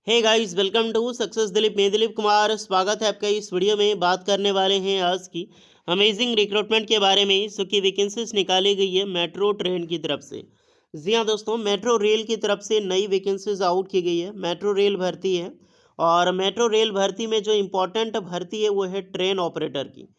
Hey guys, welcome to success Dilip. मैं दिलीप कुमार, स्वागत है आपका। इस वीडियो में बात करने वाले हैं आज की अमेजिंग रिक्रूटमेंट के बारे में। सो की वैकेंसीज निकाली गई है मेट्रो ट्रेन की तरफ से। जी हाँ दोस्तों, मेट्रो रेल की तरफ से नई वैकेंसीज आउट की गई है। मेट्रो रेल भर्ती है और मेट्रो रेल भर्ती में जो इम्पोर्टेंट भर्ती है वो है ट्रेन ऑपरेटर की।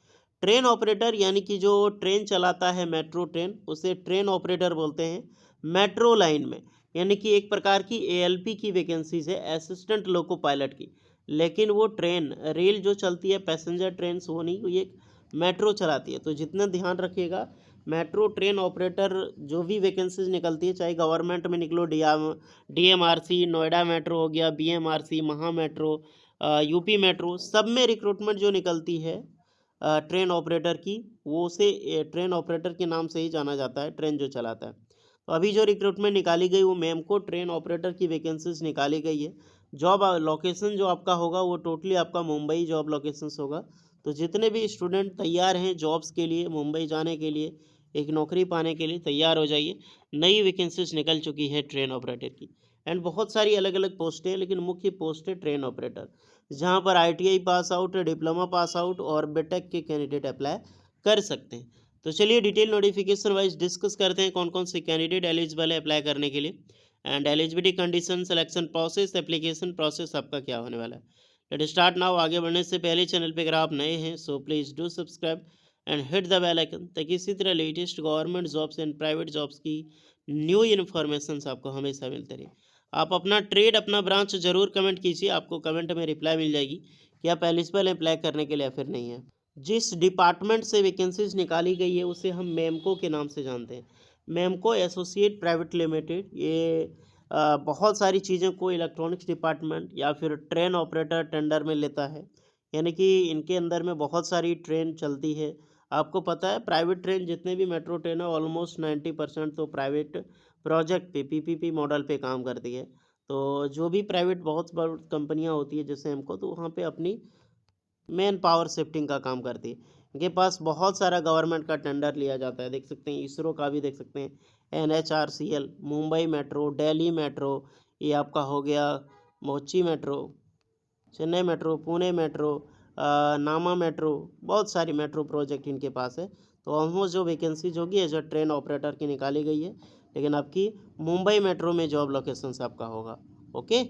ट्रेन ऑपरेटर यानी कि जो ट्रेन चलाता है मेट्रो ट्रेन, उसे ट्रेन ऑपरेटर बोलते हैं। मेट्रो लाइन में यानी कि एक प्रकार की एएलपी की वैकेंसीज है, असिस्टेंट लोको पायलट की। लेकिन वो ट्रेन रेल जो चलती है पैसेंजर ट्रेन वो नहीं, वो एक मेट्रो चलाती है। तो जितना ध्यान रखिएगा, मेट्रो ट्रेन ऑपरेटर जो भी वैकेंसीज निकलती है, चाहे गवर्नमेंट में निकलो, डीएमआरसी, नोएडा मेट्रो हो गया, बीएमआरसी, महा मेट्रो, यूपी मेट्रो, सब में रिक्रूटमेंट जो निकलती है ट्रेन ऑपरेटर की, वो उसे ट्रेन ऑपरेटर के नाम से ही जाना जाता है, ट्रेन जो चलाता है। तो अभी जो रिक्रूटमेंट निकाली गई वो मेमको ट्रेन ऑपरेटर की वैकेंसीज निकाली गई है। जॉब लोकेशन जो आपका होगा वो टोटली आपका मुंबई जॉब लोकेशंस होगा। तो जितने भी स्टूडेंट तैयार हैं जॉब्स के लिए, मुंबई जाने के लिए, एक नौकरी पाने के लिए तैयार हो जाइए। नई वैकेंसीज निकल चुकी है ट्रेन ऑपरेटर की। एंड बहुत सारी अलग अलग पोस्टें हैं, लेकिन मुख्य पोस्ट है ट्रेन ऑपरेटर, जहाँ पर ITI pass out, diploma pass out और बीटेक के कैंडिडेट अप्लाई कर सकते हैं। तो चलिए डिटेल नोटिफिकेशन वाइज डिस्कस करते हैं कौन कौन से कैंडिडेट एलिजिबल है अप्लाई करने के लिए। And eligibility condition, selection process, application process आपका क्या होने वाला है। Let start now. आगे बढ़ने से पहले चैनल पे अगर आप नए हैं so please do subscribe and hit the bell icon, ताकि इसी तरह latest government jobs and private jobs की न्यू इन्फॉर्मेशन आपको हमेशा मिलते रहे। आप अपना ट्रेड, अपना ब्रांच जरूर कमेंट कीजिए, आपको कमेंट में रिप्लाई मिल जाएगी कि आप एलिजिबल अप्लाई करने के लिए या फिर नहीं है। जिस डिपार्टमेंट से वैकेंसीज निकाली गई है उसे हम मेमको के नाम से जानते हैं। मेमको एसोसिएट प्राइवेट लिमिटेड, ये बहुत सारी चीज़ों को इलेक्ट्रॉनिक्स डिपार्टमेंट या फिर ट्रेन ऑपरेटर टेंडर में लेता है। यानी कि इनके अंदर में बहुत सारी ट्रेन चलती है। आपको पता है प्राइवेट ट्रेन जितने भी मेट्रो ट्रेन है ऑलमोस्ट 90% तो प्राइवेट प्रोजेक्ट पे, पीपीपी मॉडल पे काम करती है। तो जो भी प्राइवेट बहुत बड़ी कंपनियां होती है जैसे हमको, तो वहाँ पे अपनी मैन पावर शिफ्टिंग का काम करती है। इनके पास बहुत सारा गवर्नमेंट का टेंडर लिया जाता है, देख सकते हैं इसरो का भी देख सकते हैं, एनएचआरसीएल, मुंबई मेट्रो, दिल्ली मेट्रो, ये आपका हो गया मोची metro, Chennai metro, Pune metro, नामा मेट्रो, बहुत सारी मेट्रो प्रोजेक्ट इनके पास है। तो ऑलमोस्ट जो वैकेंसीज होगी एज अ ट्रेन ऑपरेटर की निकाली गई है, लेकिन आपकी मुंबई मेट्रो में जॉब लोकेशन आपका होगा। ओके,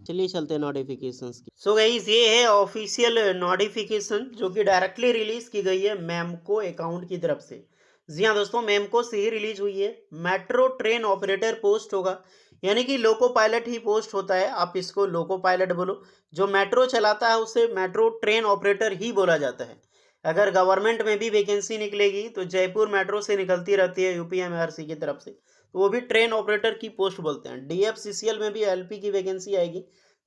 चलिए चलते हैं नोटिफिकेशंस की। सो गाइस, ये है ऑफिशियल नोटिफिकेशन जो कि डायरेक्टली रिलीज की गई है मेमको अकाउंट की तरफ से। जी हाँ दोस्तों, मेमको से ही रिलीज हुई है। मेट्रो ट्रेन ऑपरेटर पोस्ट होगा, यानी कि लोको पायलट ही पोस्ट होता है, आप इसको लोको पायलट बोलो। जो मेट्रो चलाता है उसे मेट्रो ट्रेन ऑपरेटर ही बोला जाता है। अगर गवर्नमेंट में भी वैकेंसी निकलेगी तो जयपुर मेट्रो से निकलती रहती है, यूपीएमआरसी की तरफ से, तो वो भी ट्रेन ऑपरेटर की पोस्ट बोलते हैं। डीएफसीसीएल में भी एलपी की वैकेंसी आएगी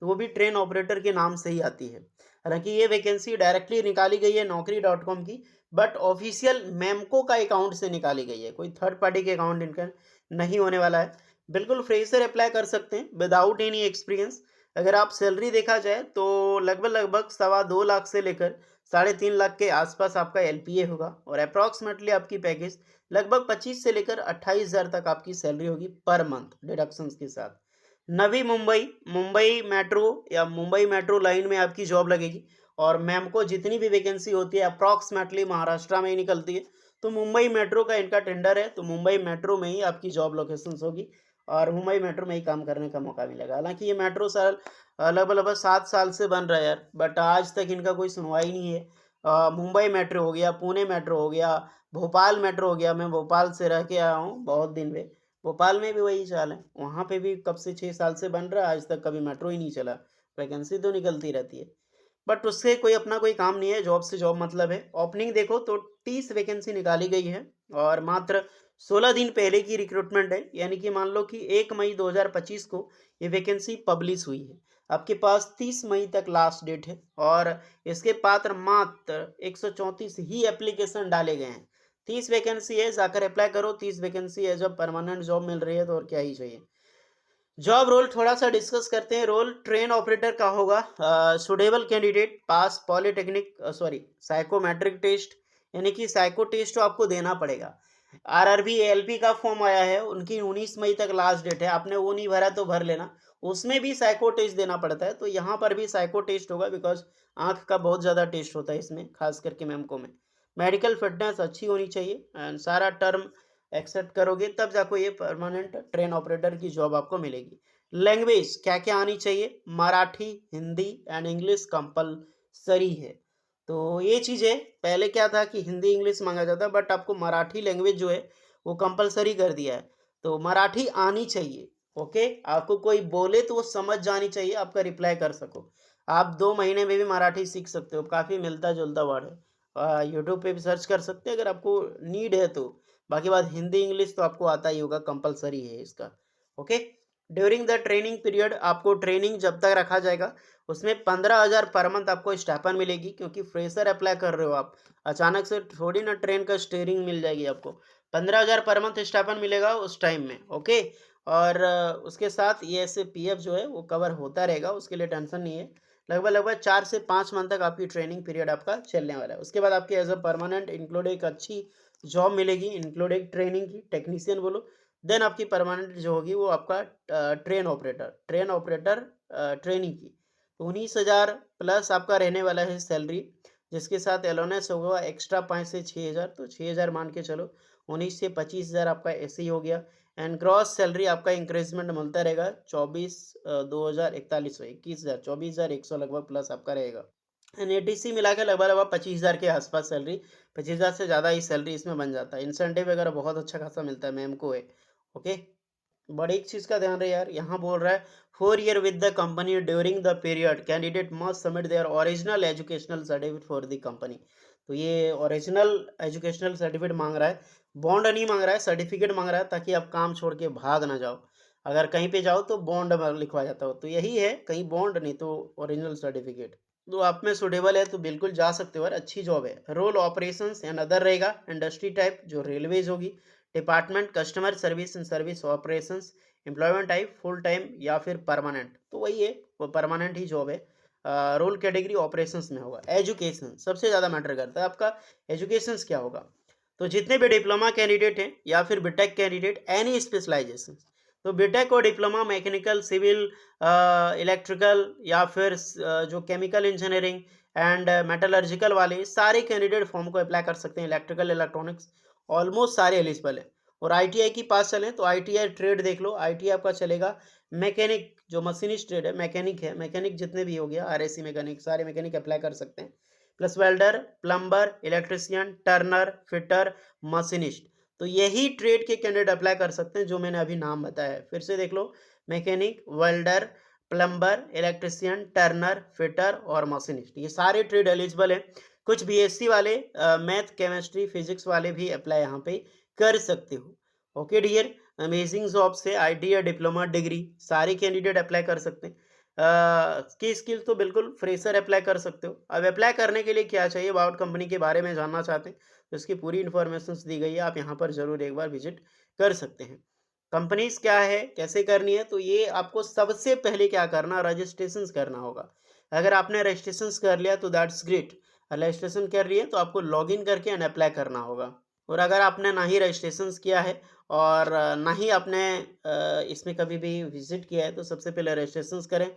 तो वो भी ट्रेन ऑपरेटर के नाम से ही आती है। हालांकि ये वैकेंसी डायरेक्टली निकाली गई है naukri.com की, बट ऑफिशियल मेमको का अकाउंट से निकाली गई है, कोई थर्ड पार्टी के अकाउंट इनका नहीं होने वाला है। बिल्कुल फ्रेशर अप्लाई कर सकते हैं विदाउट एनी एक्सपीरियंस। अगर आप सैलरी देखा जाए तो लगभग लगभग 2.25 लाख से लेकर 3.5 लाख के आसपास आपका एलपीए होगा, और अप्रॉक्सीमेटली आपकी पैकेज लगभग 25 से लेकर 28,000 तक आपकी सैलरी होगी पर मंथ डिडक्शंस के साथ। नवी मुंबई, मुंबई मेट्रो या मुंबई मेट्रो लाइन में आपकी जॉब लगेगी। और मैम को जितनी भी वैकेंसी होती है अप्रॉक्सीमेटली महाराष्ट्र में ही निकलती है, तो मुंबई मेट्रो का इनका टेंडर है, तो मुंबई मेट्रो में ही आपकी जॉब लोकेशन होगी और मुंबई मेट्रो में ही काम करने का मौका मिलेगा। हालांकि ये मेट्रो साल लगभग लगभग 7 साल से बन रहा है यार, बट आज तक इनका कोई सुनवाई नहीं है। मुंबई मेट्रो हो गया, पुणे मेट्रो हो गया, भोपाल मेट्रो हो गया, मैं भोपाल से रह के आया हूँ बहुत दिन में। भोपाल में भी वही चाल है, वहाँ पे भी कब से 6 साल से बन रहा है, आज तक कभी मेट्रो ही नहीं चला। वैकेंसी तो निकलती रहती है बट उससे कोई अपना कोई काम नहीं है, जॉब से जॉब मतलब है। ओपनिंग देखो तो 30 वैकेंसी निकाली गई है और मात्र 16 दिन पहले की रिक्रूटमेंट है, यानी कि मान लो कि 1 मई 2025 को ये वैकेंसी पब्लिश हुई है। आपके पास 30 मई तक लास्ट डेट है और इसके पात्र मात्र 134 ही एप्लीकेशन डाले गए हैं। 30 वैकेंसी है, जाकर अप्लाई करो। 30 वैकेंसी है, जब परमानेंट जॉब मिल रही है तो और क्या ही चाहिए। जॉब रोल थोड़ा सा डिस्कस करते हैं। रोल ट्रेन ऑपरेटर का होगा। Suitable candidate pass polytechnic psychometric test, यानी कि साइको टेस्ट तो आपको देना पड़ेगा। आरआरबी एएलपी का फॉर्म आया है, उनकी 19 मई तक लास्ट डेट है, आपने वो नहीं भरा तो भर लेना। उसमें भी साइको टेस्ट देना पड़ता है। तो यहाँ पर भी साइको टेस्ट होगा, बिकॉज आँख का बहुत ज़्यादा टेस्ट होता है इसमें, खास करके मेमको में। मेडिकल फिटनेस अच्छी होनी चाहिए एंड सारा टर्म एक्सेप्ट करोगे तब जाको ये परमानेंट ट्रेन ऑपरेटर की जॉब आपको मिलेगी। लैंग्वेज क्या क्या आनी चाहिए? Marathi, Hindi and English compulsory है। तो ये चीज़ें पहले क्या था कि हिंदी इंग्लिश मांगा जाता, बट आपको मराठी लैंग्वेज जो है वो कंपलसरी कर दिया है। तो मराठी आनी चाहिए। ओके, आपको कोई बोले तो वो समझ जानी चाहिए, आपका रिप्लाई कर सको। आप 2 महीने में भी मराठी सीख सकते हो, काफ़ी मिलता जुलता वर्ड है। यूट्यूब पे भी सर्च कर सकते हैं अगर आपको नीड है तो। बाकी बात हिंदी इंग्लिश तो आपको आता ही होगा, कंपलसरी है इसका। Okay, during the training period आपको ट्रेनिंग जब तक रखा जाएगा उसमें 15,000 पर मंथ आपको स्टाइपेंड मिलेगी, क्योंकि फ्रेशर अप्लाई कर रहे हो आप। अचानक से थोड़ी ना ट्रेन का स्टीयरिंग मिल जाएगी आपको। 15,000 पर मंथ स्टाइपेंड मिलेगा उस टाइम में। ओके, और उसके साथ ये ऐसे पीएफ जो है वो कवर होता रहेगा, उसके लिए टेंशन नहीं है। लगभग लगभग 4 से 5 मंथ तक आपकी ट्रेनिंग पीरियड आपका चलने वाला है। उसके बाद आपकी एज अ परमानेंट इंक्लूड एक अच्छी जॉब मिलेगी, इंक्लूड एक ट्रेनिंग की, टेक्नीशियन बोलो। देन आपकी परमानेंट जो होगी वो आपका ट्रेन ऑपरेटर ट्रेनिंग की। 19,000 प्लस आपका रहने वाला है सैलरी, जिसके साथ एलोनेस होगा एक्स्ट्रा 5 से 6,000, तो 6,000 मान के चलो। 19 से 25,000 आपका ऐसे ही हो गया। एंड ग्रॉस सैलरी आपका इंक्रीजमेंट मिलता रहेगा। 24 2041 21,000 24,100 लगभग प्लस आपका रहेगा। एंड एटीसी मिला के लगभग लगभग 25,000 के आसपास सैलरी, 25,000 से ज़्यादा ही सैलरी इसमें बन जाता है। इंसेंटिव वगैरह बहुत अच्छा खासा मिलता है मैम को है। ओके, बट एक चीज़ का ध्यान रहे यार, यहाँ बोल रहा है 4 year with the company during the period candidate must submit their original educational certificate for the company. तो ये ओरिजिनल एजुकेशनल सर्टिफिकेट मांग रहा है, बॉन्ड नहीं मांग रहा है, सर्टिफिकेट मांग रहा है, ताकि आप काम छोड़ के भाग ना जाओ। अगर कहीं पे जाओ तो बॉन्ड लिखवा जाता हो, तो यही है, कहीं बॉन्ड नहीं तो ओरिजिनल सर्टिफिकेट। तो आप में सुटेबल है तो बिल्कुल जा सकते हो यार, अच्छी जॉब है। रोल ऑपरेशंस एंड अदर रहेगा। इंडस्ट्री टाइप जो रेलवेज होगी। Department customer service and service operations. Employment type full time या फिर परमानेंट, तो वही है, वो परमानेंट ही जॉब है। रोल कैटेगरी ऑपरेशंस में होगा। एजुकेशन सबसे ज़्यादा मैटर करता है, आपका एजुकेशंस क्या होगा। तो जितने भी डिप्लोमा कैंडिडेट हैं या फिर बीटेक कैंडिडेट, एनी स्पेशलाइजेशन, तो बीटेक और डिप्लोमा मैकेनिकल, सिविल, इलेक्ट्रिकल या फिर जो केमिकल इंजीनियरिंग एंड मेटलर्जिकल वाले सारे कैंडिडेट फॉर्म को अप्लाई कर सकते हैं। इलेक्ट्रिकल इलेक्ट्रॉनिक्स ऑलमोस्ट सारे एलिजिबल है। और आईटीआई की पास चलें तो आईटीआई ट्रेड देख लो, आईटीआई आपका चलेगा मैकेनिक, जो मशीनिस्ट ट्रेड है, मैकेनिक है, मैकेनिक जितने भी हो गया, आरएसी मैकेनिक, सारे मैकेनिक अप्लाई कर सकते हैं। Plus welder, plumber, electrician, turner, fitter, machinist, तो यही ट्रेड के कैंडिडेट अप्लाई कर सकते हैं जो मैंने अभी नाम बताया है। फिर से देख लो, mechanic, welder, plumber, electrician, turner, fitter और मशीनिस्ट, ये सारे ट्रेड एलिजिबल है। कुछ बीएससी वाले मैथ, केमिस्ट्री, फिजिक्स वाले भी अप्लाई यहाँ पे कर सकते हो। ओके डियर, अमेजिंग जॉब से आईटी या डिप्लोमा डिग्री सारे कैंडिडेट अप्लाई कर सकते हैं। की स्किल तो बिल्कुल फ्रेशर अप्लाई कर सकते हो। अब अप्लाई करने के लिए क्या चाहिए, अबाउट कंपनी के बारे में जानना चाहते हैं तो इसकी पूरी इन्फॉर्मेशन दी गई है, आप यहाँ पर जरूर एक बार विजिट कर सकते हैं। कंपनीज क्या है, कैसे करनी है, तो ये आपको सबसे पहले क्या करना, रजिस्ट्रेशन करना होगा। अगर आपने रजिस्ट्रेशन कर लिया तो दैट्स ग्रेट। रजिस्ट्रेशन कर लिए तो आपको लॉगिन करके एंड अप्लाई करना होगा। और अगर आपने ना ही रजिस्ट्रेशन किया है और ना ही आपने इसमें कभी भी विजिट किया है, तो सबसे पहले रजिस्ट्रेशन करें,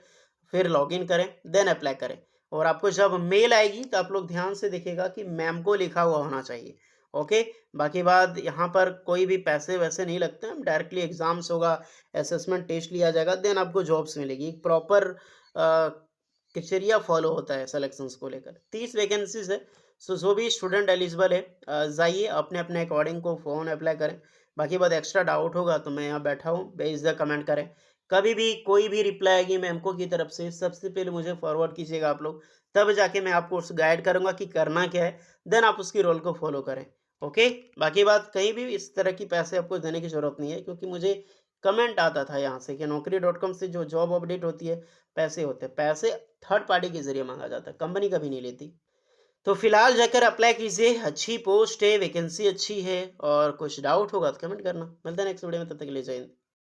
फिर लॉगिन करें, देन अप्लाई करें। और आपको जब मेल आएगी तो आप लोग ध्यान से देखिएगा कि मैम को लिखा हुआ होना चाहिए। ओके, बाकी बात यहाँ पर कोई भी पैसे वैसे नहीं लगते हैं, डायरेक्टली एग्जाम्स होगा, असेसमेंट टेस्ट लिया जाएगा, देन आपको जॉब्स मिलेगी। एक प्रॉपर क्राइटेरिया फॉलो होता है सिलेक्शंस को लेकर। 30 वैकेंसीज है, सो जो भी स्टूडेंट एलिजिबल है जाइए अपने अपने अकॉर्डिंग को फ़ोन अप्लाई करें। बाकी बात एक्स्ट्रा डाउट होगा तो मैं यहाँ बैठा हूँ, बेझिझक कमेंट करें। कभी भी कोई भी रिप्लाई आएगी मैमको की तरफ से, सबसे पहले मुझे फॉरवर्ड कीजिएगा आप लोग, तब जाके मैं आपको उस गाइड करूँगा कि करना क्या है, देन आप उसकी रोल को फॉलो करें। ओके, बाकी बात कहीं भी इस तरह की पैसे आपको देने की ज़रूरत नहीं है, क्योंकि मुझे कमेंट आता था यहाँ से कि naukri.com से जो जॉब अपडेट होती है पैसे होते हैं, पैसे थर्ड पार्टी के ज़रिए मांगा जाता है, कंपनी कभी नहीं लेती। तो फिलहाल जाकर अप्लाई कीजिए, अच्छी पोस्ट है, वैकेंसी अच्छी है, और कुछ डाउट होगा तो कमेंट करना। मिलते हैं नेक्स्ट वीडियो में, तब तक के लिए जय हिंद।